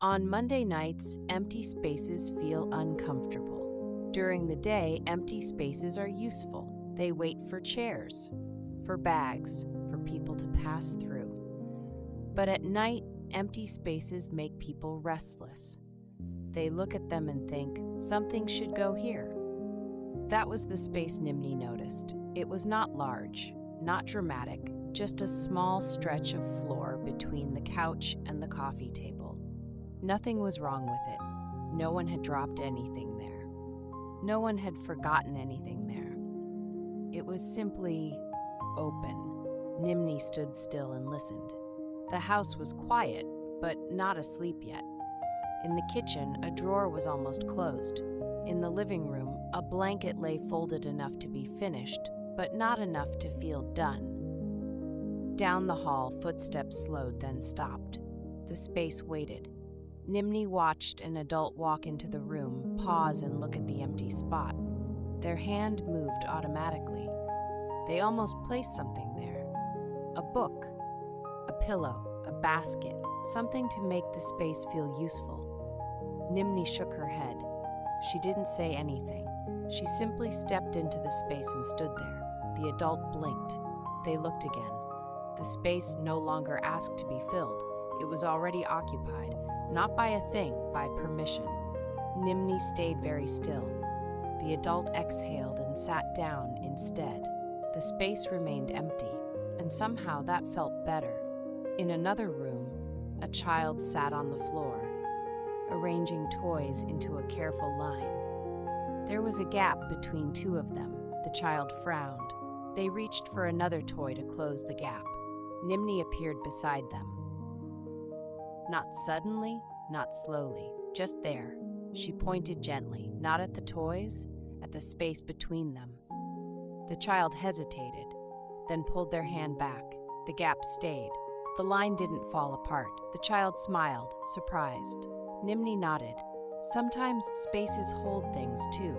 On Monday nights, empty spaces feel uncomfortable. During the day, empty spaces are useful. They wait for chairs, for bags, for people to pass through. But at night, empty spaces make people restless. They look at them and think, something should go here. That was the space Nimny noticed. It was not large, not dramatic, just a small stretch of floor between the couch and the coffee table. Nothing was wrong with it. No one had dropped anything there. No one had forgotten anything there. It was simply open. Nimny stood still and listened. The house was quiet, but not asleep yet. In the kitchen, a drawer was almost closed. In the living room, a blanket lay folded enough to be finished, but not enough to feel done. Down the hall, footsteps slowed, then stopped. The space waited. Nimny watched an adult walk into the room, pause and look at the empty spot. Their hand moved automatically. They almost placed something there. A book, a pillow, a basket, something to make the space feel useful. Nimny shook her head. She didn't say anything. She simply stepped into the space and stood there. The adult blinked. They looked again. The space no longer asked to be filled. It was already occupied. Not by a thing, by permission. Nimny stayed very still. The adult exhaled and sat down instead. The space remained empty, and somehow that felt better. In another room, a child sat on the floor, arranging toys into a careful line. There was a gap between two of them. The child frowned. They reached for another toy to close the gap. Nimny appeared beside them. Not suddenly, not slowly, just there. She pointed gently, not at the toys, at the space between them. The child hesitated, then pulled their hand back. The gap stayed. The line didn't fall apart. The child smiled, surprised. Nimny nodded. Sometimes spaces hold things too.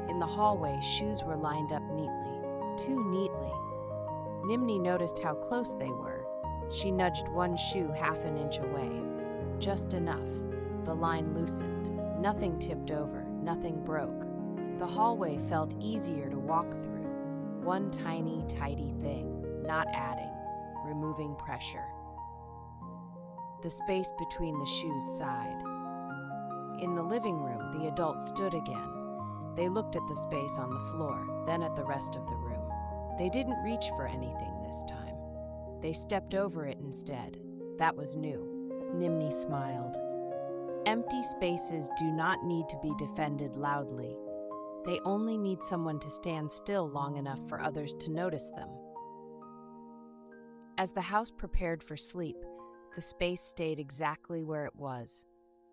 In the hallway, shoes were lined up neatly, too neatly. Nimny noticed how close they were. She nudged one shoe half an inch away. Just enough. The line loosened. Nothing tipped over. Nothing broke. The hallway felt easier to walk through. One tiny, tidy thing, not adding, removing pressure. The space between the shoes sighed. In the living room, the adult stood again. They looked at the space on the floor, then at the rest of the room. They didn't reach for anything this time. They stepped over it instead. That was new. Nimny smiled. Empty spaces do not need to be defended loudly. They only need someone to stand still long enough for others to notice them. As the house prepared for sleep, the space stayed exactly where it was.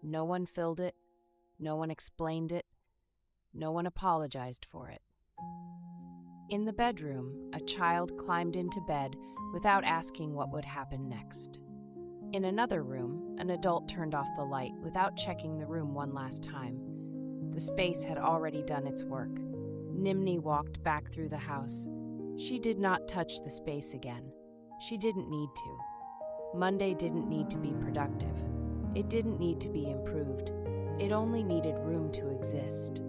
No one filled it. No one explained it. No one apologized for it. In the bedroom, a child climbed into bed without asking what would happen next. In another room, an adult turned off the light without checking the room one last time. The space had already done its work. Nimny walked back through the house. She did not touch the space again. She didn't need to. Monday didn't need to be productive. It didn't need to be improved. It only needed room to exist.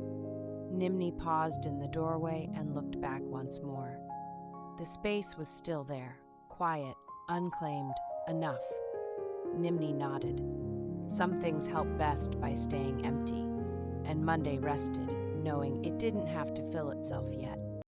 Nimny paused in the doorway and looked back once more. The space was still there, quiet, unclaimed, enough. Nimny nodded. Some things help best by staying empty, and Monday rested, knowing it didn't have to fill itself yet.